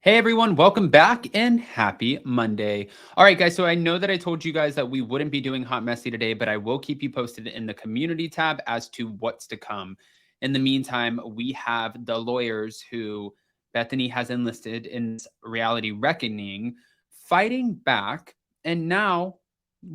Hey everyone, welcome back and happy Monday. All right, guys, so I know that I told you guys that we wouldn't be doing Hot Messy today, but I will keep you posted in the community tab as to what's to come. In the meantime, we have the lawyers who Bethenny has enlisted in reality reckoning, fighting back and now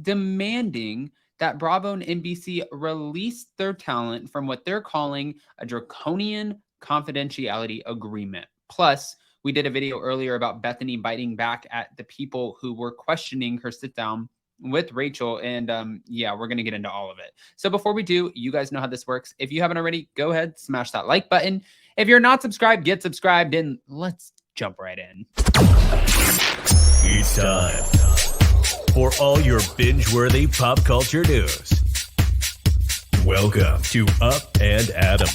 demanding that Bravo and NBC release their talent from what they're calling a draconian confidentiality agreement. Plus, we did a video earlier about Bethenny biting back at the people who were questioning her sit down with Rachel. And yeah, we're going to get into all of it. So before we do, you guys know how this works. If you haven't already, go ahead, smash that like button. If you're not subscribed, get subscribed and let's jump right in. It's time for all your binge-worthy pop culture news. Welcome to Up and Adam.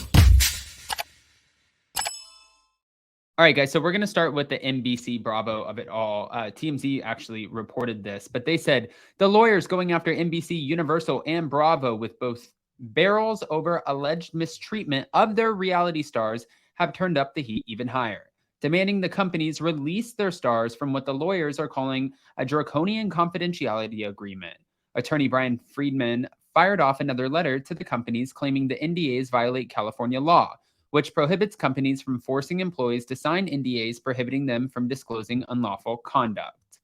All right, guys, so we're going to start with the NBC Bravo of it all. TMZ actually reported this, but they said the lawyers going after NBC, Universal, and Bravo with both barrels over alleged mistreatment of their reality stars have turned up the heat even higher, demanding the companies release their stars from what the lawyers are calling a draconian confidentiality agreement. Attorney Brian Friedman fired off another letter to the companies claiming the NDAs violate California law, which prohibits companies from forcing employees to sign NDAs prohibiting them from disclosing unlawful conduct.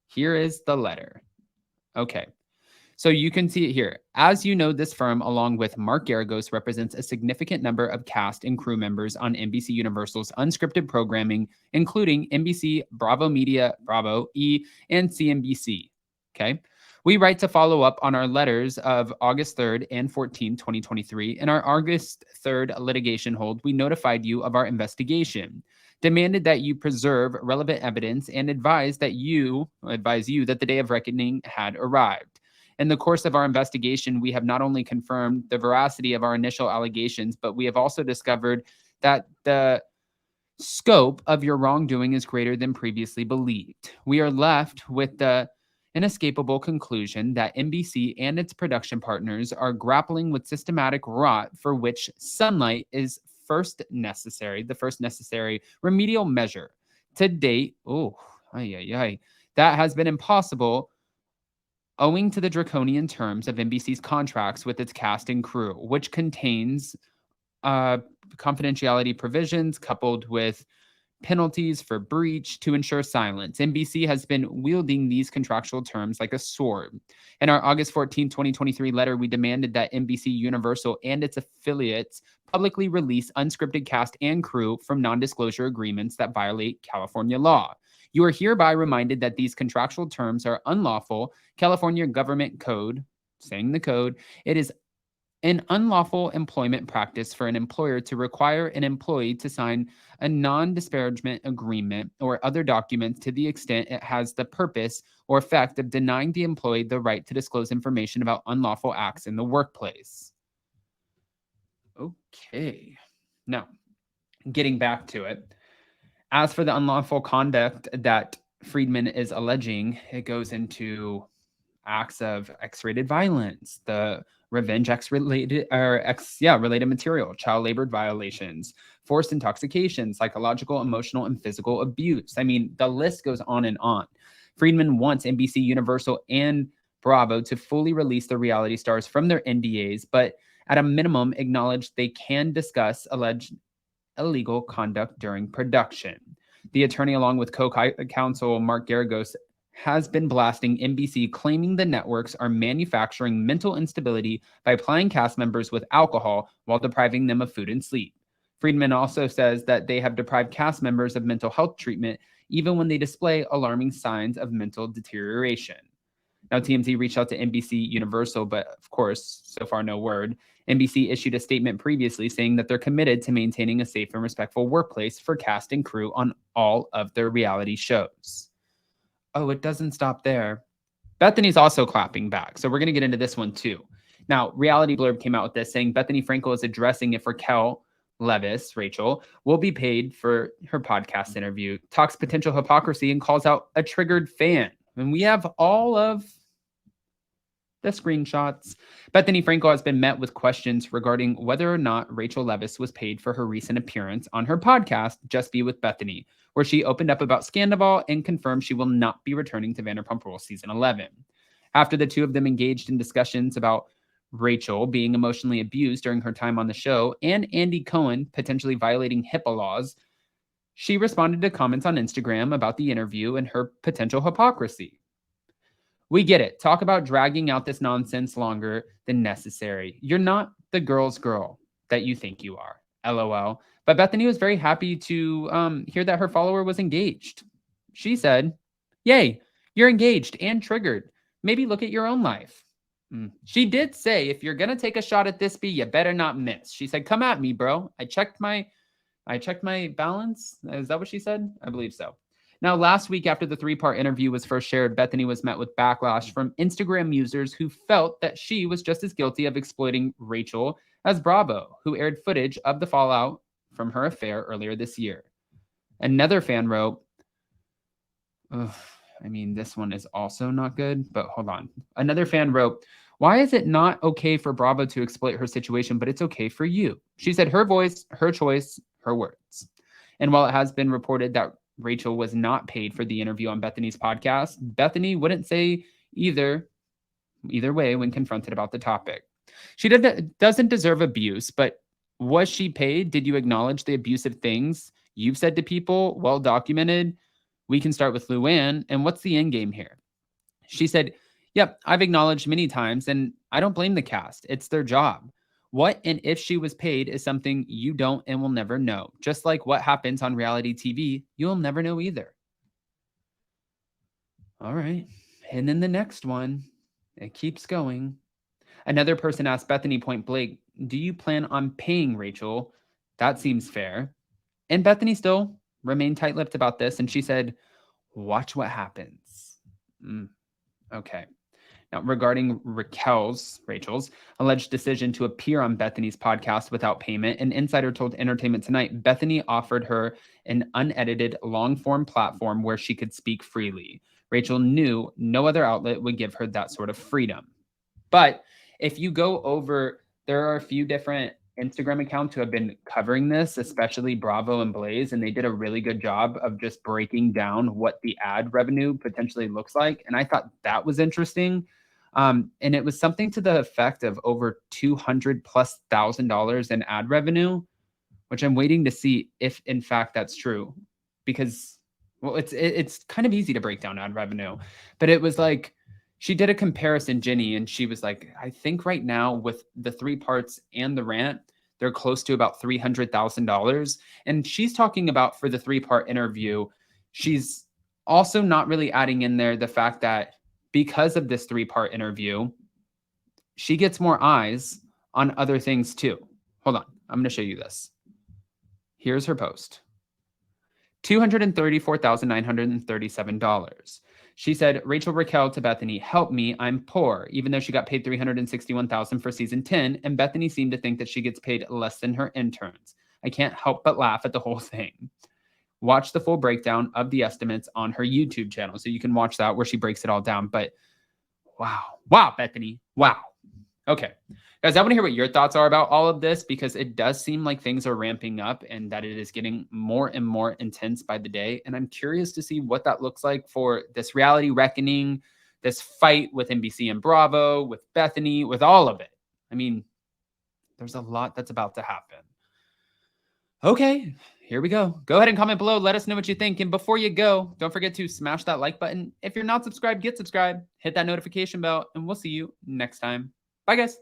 Here is the letter. Okay, so you can see it here. As you know, this firm, along with Mark Garagos, represents a significant number of cast and crew members on NBC Universal's unscripted programming, including NBC, Bravo Media, Bravo, E, and CNBC. Okay. We write to follow up on our letters of August 3rd and 14, 2023. In our August 3rd litigation hold, we notified you of our investigation, demanded that you preserve relevant evidence, and advised you that the day of reckoning had arrived. In the course of our investigation, we have not only confirmed the veracity of our initial allegations, but we have also discovered that the scope of your wrongdoing is greater than previously believed. We are left with the inescapable conclusion that NBC and its production partners are grappling with systematic rot for which sunlight is the first necessary remedial measure. To date, that has been impossible owing to the draconian terms of NBC's contracts with its cast and crew, which contains confidentiality provisions coupled with penalties for breach to ensure silence. NBC has been wielding these contractual terms like a sword. In our August 14, 2023 letter, we demanded that NBC, Universal, and its affiliates publicly release unscripted cast and crew from non-disclosure agreements that violate California law. You are hereby reminded that these contractual terms are unlawful. California Government Code, saying the code, it is an unlawful employment practice for an employer to require an employee to sign a non-disparagement agreement or other documents to the extent it has the purpose or effect of denying the employee the right to disclose information about unlawful acts in the workplace. Okay. Now, getting back to it. As for the unlawful conduct that Friedman is alleging, it goes into acts of X-rated violence, the revenge related material, child labor violations, forced intoxication, psychological, emotional, and physical abuse. I mean, the list goes on and on. Friedman wants NBC, Universal, and Bravo to fully release the reality stars from their NDAs, but at a minimum, acknowledge they can discuss alleged illegal conduct during production. The attorney, along with co-counsel Mark Garagos, has been blasting NBC, claiming the networks are manufacturing mental instability by applying cast members with alcohol while depriving them of food and sleep. Friedman also says that they have deprived cast members of mental health treatment even when they display alarming signs of mental deterioration. Now, TMZ reached out to NBC Universal, but of course, so far no word. NBC issued a statement previously saying that they're committed to maintaining a safe and respectful workplace for cast and crew on all of their reality shows. Oh, it doesn't stop there. Bethenny's also clapping back. So we're going to get into this one too. Now, Reality Blurb came out with this saying Bethenny Frankel is addressing if Raquel Levis, Rachel, will be paid for her podcast interview, talks potential hypocrisy, and calls out a triggered fan. And we have all of the screenshots. Bethenny Frankel has been met with questions regarding whether or not Rachel Levis was paid for her recent appearance on her podcast, Just Be With Bethenny, where she opened up about Scandival and confirmed she will not be returning to Vanderpump Rules season 11. After the two of them engaged in discussions about Rachel being emotionally abused during her time on the show and Andy Cohen potentially violating HIPAA laws, she responded to comments on Instagram about the interview and her potential hypocrisy. We get it. Talk about dragging out this nonsense longer than necessary. You're not the girl's girl that you think you are. LOL. But Bethenny was very happy to hear that her follower was engaged. She said, "Yay, you're engaged and triggered. Maybe look at your own life." She did say, "If you're going to take a shot at this, you better not miss." She said, "Come at me, bro. I checked my balance." Is that what she said? I believe so. Now, last week after the 3-part interview was first shared, Bethenny was met with backlash from Instagram users who felt that she was just as guilty of exploiting Rachel as Bravo, who aired footage of the fallout from her affair earlier this year. Another fan wrote, this one is also not good, but hold on. Another fan wrote, "Why is it not okay for Bravo to exploit her situation, but it's okay for you?" She said, "Her voice, her choice, her words." And while it has been reported that Rachel was not paid for the interview on Bethenny's podcast, Bethenny wouldn't say either way when confronted about the topic. She doesn't deserve abuse, but was she paid? Did you acknowledge the abusive things you've said to people? Well documented. We can start with Luann. And what's the end game here? She said, "Yep, I've acknowledged many times, and I don't blame the cast. It's their job. What and if she was paid is something you don't and will never know. Just like what happens on reality TV, you'll never know either." All right. And then the next one, it keeps going. Another person asked Bethenny point blank, "Do you plan on paying Rachel? That seems fair." And Bethenny still remained tight-lipped about this, and she said, "Watch what happens." Okay. Now, regarding Rachel's alleged decision to appear on Bethenny's podcast without payment, an insider told Entertainment Tonight Bethenny offered her an unedited, long-form platform where she could speak freely. Rachel knew no other outlet would give her that sort of freedom. But if you go over, there are a few different Instagram accounts who have been covering this, especially Bravo and Blaze, and they did a really good job of just breaking down what the ad revenue potentially looks like. And I thought that was interesting. And it was something to the effect of over $200,000+ in ad revenue, which I'm waiting to see if in fact that's true, because, well, it's kind of easy to break down ad revenue, but it was like, she did a comparison, Jenny, and she was like, "I think right now with the 3 parts and the rant, they're close to about $300,000. And she's talking about for the 3-part interview, she's also not really adding in there the fact that because of this 3-part interview, she gets more eyes on other things too. Hold on. I'm going to show you this. Here's her post. $234,937. She said, "Rachel Raquel to Bethenny, help me, I'm poor," even though she got paid $361,000 for season 10, and Bethenny seemed to think that she gets paid less than her interns. "I can't help but laugh at the whole thing." Watch the full breakdown of the estimates on her YouTube channel, so you can watch that where she breaks it all down. But wow, Bethenny, wow. Okay, guys, I want to hear what your thoughts are about all of this, because it does seem like things are ramping up and that it is getting more and more intense by the day. And I'm curious to see what that looks like for this reality reckoning, this fight with NBC and Bravo, with Bethenny, with all of it. I mean, there's a lot that's about to happen. Okay, here we go. Go ahead and comment below. Let us know what you think. And before you go, don't forget to smash that like button. If you're not subscribed, get subscribed. Hit that notification bell, and we'll see you next time. Bye, guys.